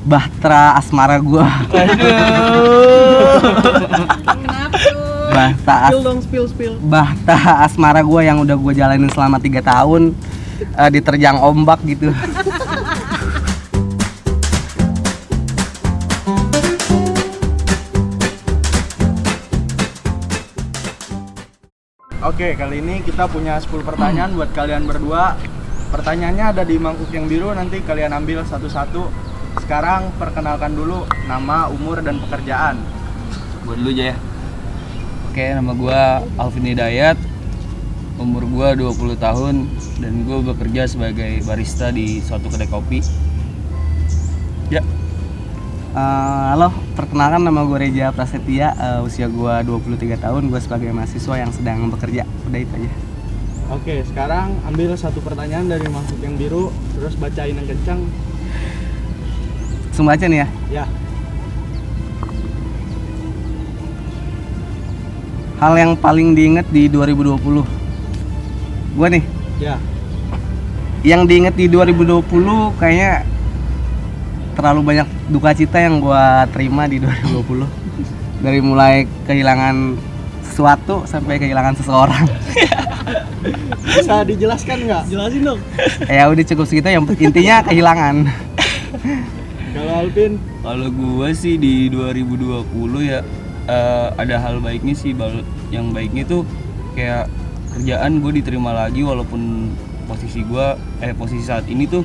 bahtera asmara gue. Kenapa tuh? Bahta asmara gue yang udah gue jalanin selama 3 tahun diterjang ombak gitu. Oke, kali ini kita punya 10 pertanyaan buat kalian berdua. Pertanyaannya ada di mangkuk yang biru, nanti kalian ambil satu-satu. Sekarang perkenalkan dulu nama, umur, dan pekerjaan. Gue dulu aja ya. Oke, nama gue Alvin Hidayat. Umur gue 20 tahun dan gue bekerja sebagai barista di suatu kedai kopi. Ya. Halo, perkenalkan nama gue Reja Prasetya, usia gue 23 tahun, gue sebagai mahasiswa yang sedang bekerja. Udah itu aja. Oke, sekarang ambil satu pertanyaan dari mangkuk yang biru, terus bacain yang kencang. Langsung baca nih ya. Ya. Hal yang paling diinget di 2020. Gue nih. Ya. Yang diinget di 2020 kayaknya terlalu banyak duka cita yang gue terima di 2020. Dari mulai kehilangan sesuatu sampai kehilangan seseorang. Bisa dijelaskan nggak? Jelasin dong. Ya udah cukup segitu, yang intinya kehilangan. Kalau Alvin? Kalau gue sih di 2020 ya ada hal baiknya sih. Yang baiknya tuh kayak kerjaan gue diterima lagi, walaupun posisi saat ini tuh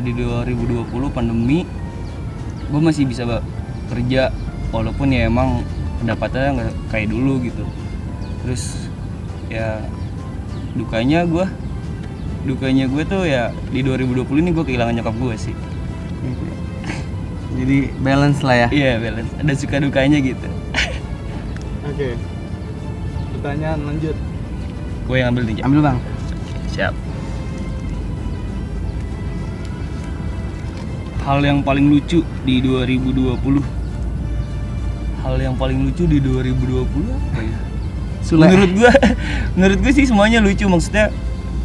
di 2020 pandemi gue masih bisa kerja, walaupun ya emang pendapatannya nggak kayak dulu gitu. Terus ya dukanya gue tuh ya di 2020 ini gue kehilangan nyokap gue sih. Jadi balance lah ya. Iya, balance, ada suka dukanya gitu. Oke. Pertanyaan lanjut. Gue yang ambil nih. Ambil bang. Siap. Hal yang paling lucu di 2020. Hal yang paling lucu di 2020 apa ya? Menurut gue sih semuanya lucu. Maksudnya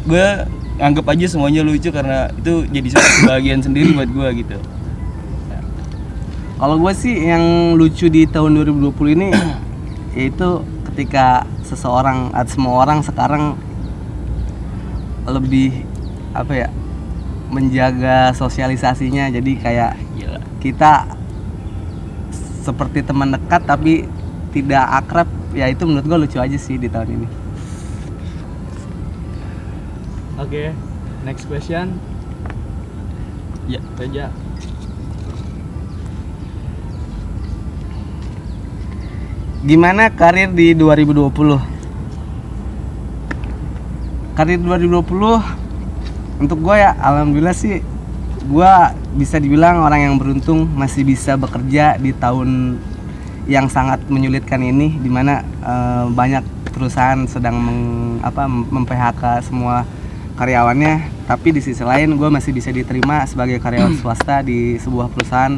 gue anggap aja semuanya lucu karena itu jadi suatu kebahagiaan sendiri buat gue gitu. Kalau gue sih yang lucu di tahun 2020 ini yaitu ketika semua orang sekarang lebih menjaga sosialisasinya. Jadi kayak kita seperti teman dekat tapi tidak akrab. Ya itu menurut gue lucu aja sih di tahun ini. Oke, next question. Ya, Reja. Gimana karir di 2020? Karir 2020 untuk gue ya alhamdulillah sih gue bisa dibilang orang yang beruntung, masih bisa bekerja di tahun yang sangat menyulitkan ini, dimana banyak perusahaan sedang mem-PHK semua karyawannya, tapi di sisi lain gue masih bisa diterima sebagai karyawan swasta di sebuah perusahaan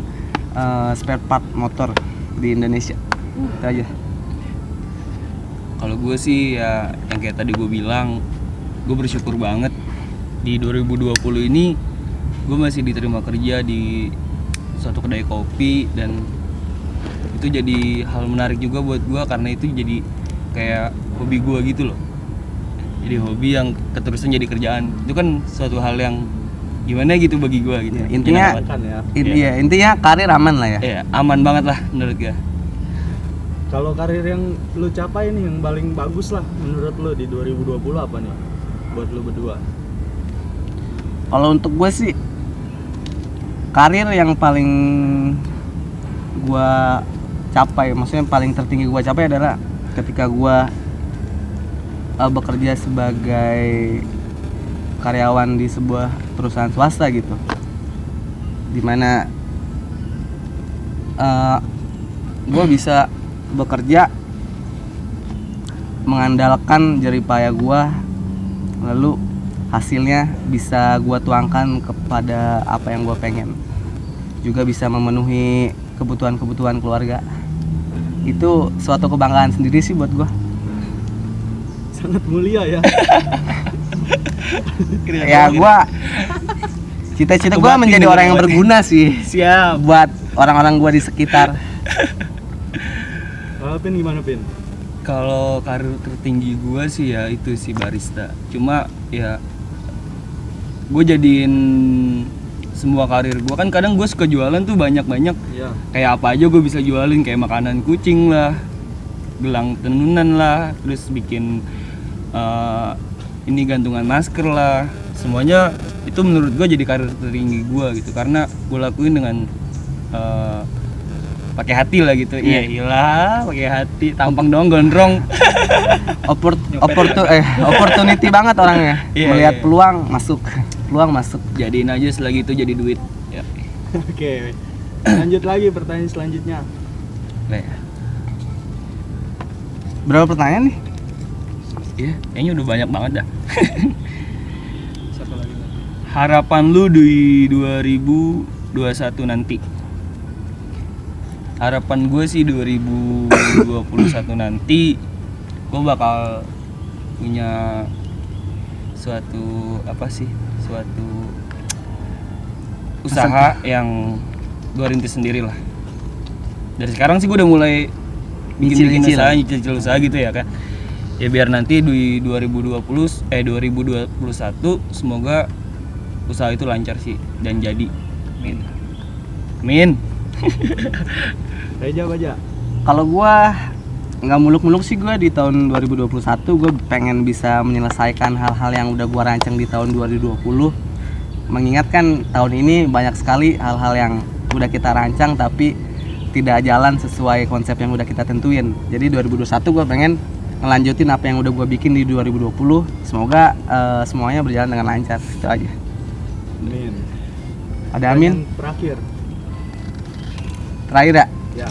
spare part motor di Indonesia. Itu aja. Kalau gue sih ya yang kayak tadi gue bilang, gue bersyukur banget di 2020 ini gue masih diterima kerja di suatu kedai kopi, dan itu jadi hal menarik juga buat gue karena itu jadi kayak hobi gue gitu loh. Jadi hobi yang keterusan jadi kerjaan, itu kan suatu hal yang gimana gitu bagi gue gitu. Ya, intinya karir aman lah ya. Iya, aman banget lah menurut gue. Kalau karir yang lu capai nih yang paling bagus lah menurut lu di 2020 apa nih buat lu berdua? Kalau untuk gue sih karir yang paling gue capai, maksudnya paling tertinggi gue capai adalah ketika gue bekerja sebagai karyawan di sebuah perusahaan swasta gitu, dimana gue bisa bekerja mengandalkan jeripaya gue, lalu hasilnya bisa gue tuangkan kepada apa yang gue pengen, juga bisa memenuhi kebutuhan keluarga. Itu suatu kebanggaan sendiri sih buat gue. Sangat mulia ya. Ya gue Cita-cita gue Obatin menjadi dengan orang yang obat. berguna sih Siap. buat orang-orang gue di sekitar. Pin gimana Pin? Kalau karir tertinggi gue sih ya itu sih barista. Cuma ya gue jadiin semua karir gue, kan kadang gue suka jualan tuh banyak-banyak. Iya. Kayak apa aja gue bisa jualin, kayak makanan kucing lah, gelang tenunan lah, terus bikin ini gantungan masker lah. Semuanya itu menurut gue jadi karir tertinggi gue gitu, karena gue lakuin dengan pakai hati lah gitu. Iya iyalah, pakai hati, tampang doang gondrong. Opportunity banget orangnya. Iya, Melihat iya. peluang masuk. Jadiin aja selagi itu jadi duit. Ya. Oke. Lanjut lagi pertanyaan selanjutnya. Lah ya. Berapa pertanyaan nih? Iya, kayaknya udah banyak banget dah. Siapa lagi? Harapan lu di 2021 nanti? Harapan gue sih 2021 nanti gue bakal punya suatu usaha yang gue rintis sendiri lah. Dari sekarang sih gue udah mulai bikin nyicil usaha gitu ya kan. Ya biar nanti di 2021 semoga usaha itu lancar sih dan jadi. Amin. Reja Baja. Kalau gua nggak muluk-muluk sih, gua di tahun 2021 gua pengen bisa menyelesaikan hal-hal yang udah gua rancang di tahun 2020. Mengingatkan tahun ini banyak sekali hal-hal yang udah kita rancang tapi tidak jalan sesuai konsep yang udah kita tentuin. Jadi 2021 gua pengen ngelanjutin apa yang udah gua bikin di 2020. Semoga semuanya berjalan dengan lancar. Itu aja. Amin. Ada amin. Pertanyaan terakhir. Terakhir ya. Ya.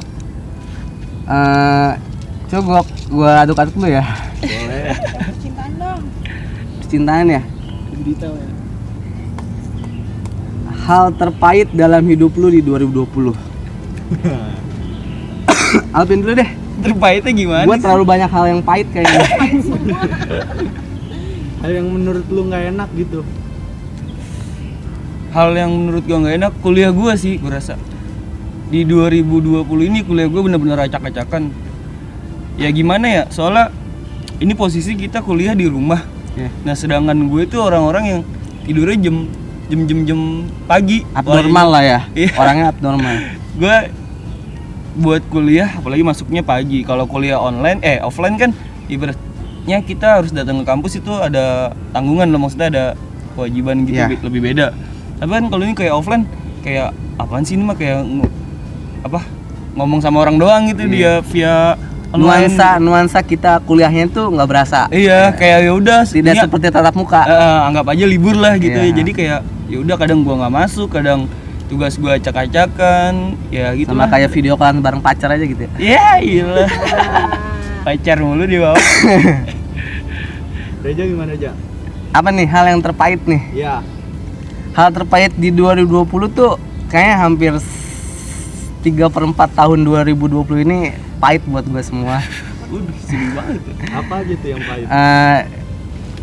Coba gua aduk-aduk dulu ya. Boleh. Percintaan dong. Percintaan ya. Detail ya. Hal terpahit dalam hidup lu di 2020. Alvin dulu deh. Terpahitnya gimana? Gua terlalu banyak hal yang pahit kayaknya. Hal yang menurut lu nggak enak gitu. Hal yang menurut gue nggak enak kuliah gue sih, gue rasa di 2020 ini kuliah gue bener-bener acak-acakan. Ya gimana ya, soalnya ini posisi kita kuliah di rumah. Ya. Nah sedangkan gue itu orang-orang yang tidurnya jam pagi. Abnormal lah ya. Iya. Orangnya abnormal. Gue buat kuliah apalagi masuknya pagi. Kalau kuliah offline kan ibaratnya kita harus datang ke kampus itu ada tanggungan loh, maksudnya ada kewajiban gitu. Iya. Lebih beda. Tapi kan kalau ini kayak offline kayak apaan sih ini mah kayak ngomong sama orang doang gitu. Dia via online. Nuansa kita kuliahnya tuh nggak berasa. Iya, kayak ya udah Tidak ini, seperti tatap muka. anggap aja libur lah gitu Iya. ya. Jadi kayak ya udah kadang gua nggak masuk, kadang tugas gua acak-acakan ya gitu Sama lah. kayak video call bareng pacar aja gitu ya. Ya iya. Pacar mulu di bawah. Reja gimana Reja? Apa nih hal yang terpahit nih? Ya. Hal terpahit di 2020 tuh kayaknya hampir 3/4 tahun 2020 ini pahit buat gue semua. Sedih banget. Apa aja tuh yang pahit?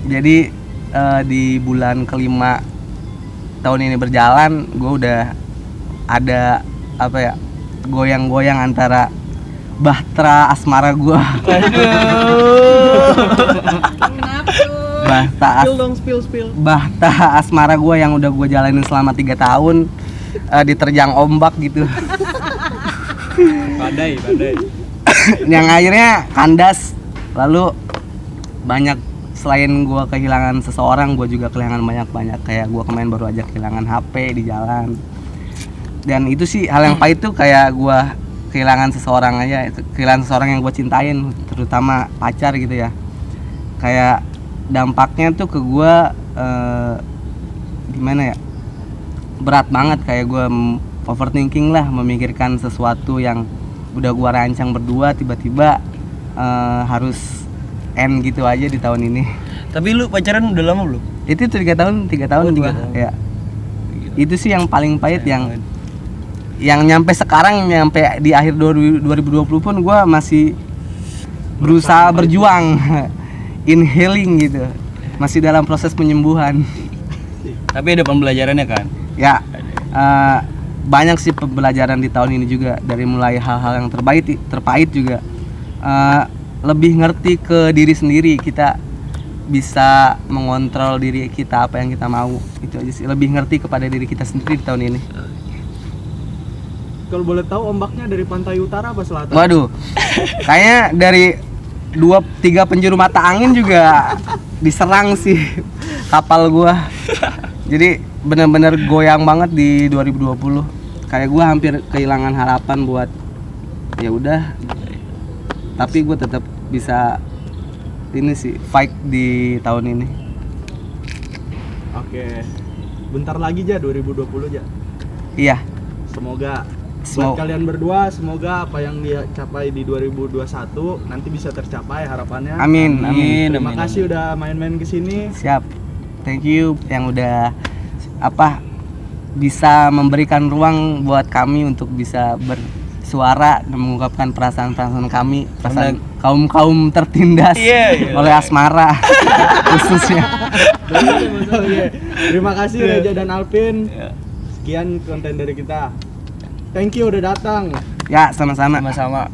Jadi di bulan kelima tahun ini berjalan, gue udah ada goyang-goyang antara bahtera asmara gue. Kenapa tuh? Spill. Bahta asmara gue yang udah gue jalanin selama 3 tahun diterjang ombak gitu. Badai. Yang akhirnya kandas. Lalu banyak, selain gue kehilangan seseorang, gue juga kehilangan banyak. Kayak gue kemarin baru aja kehilangan HP di jalan. Dan itu sih hal yang pahit tuh, kayak gue kehilangan seseorang aja, kehilangan seseorang yang gue cintain, terutama pacar gitu ya. Kayak dampaknya tuh ke gue gimana ya, berat banget. Kayak gue overthinking lah, memikirkan sesuatu yang udah gue rancang berdua tiba-tiba harus end gitu aja di tahun ini. Tapi lu pacaran udah lama belum? Itu 3 tahun. 3 tahun. Ya. Itu sih yang paling pahit, yang nyampe sekarang, nyampe di akhir 2020 pun gue masih berusaha berjuang in healing gitu, masih dalam proses penyembuhan. Tapi ada pembelajarannya kan? Ya, banyak sih pembelajaran di tahun ini juga, dari mulai hal-hal yang terpahit juga. Lebih ngerti ke diri sendiri, kita bisa mengontrol diri kita apa yang kita mau, itu aja sih. Lebih ngerti kepada diri kita sendiri di tahun ini. Kalau boleh tahu ombaknya dari pantai utara apa selatan? Waduh, kayaknya dari 2-3 penjuru mata angin juga diserang sih kapal gua. Jadi benar-benar goyang banget di 2020. Kayak gua hampir kehilangan harapan buat ya udah. Tapi gua tetap bisa ini sih fight di tahun ini. Oke. Bentar lagi aja 2020 aja. Iya. Semoga buat kalian berdua, semoga apa yang dia capai di 2021 nanti bisa tercapai harapannya. Amin. Terima kasih udah main-main ke sini. Siap. Thank you yang udah bisa memberikan ruang buat kami untuk bisa bersuara dan mengungkapkan perasaan-perasaan kami, perasaan kaum tertindas oleh asmara khususnya. Oke. Terima kasih Reja dan Alvin. Sekian konten dari kita. Thank you udah datang. Ya, sama-sama. Sama-sama.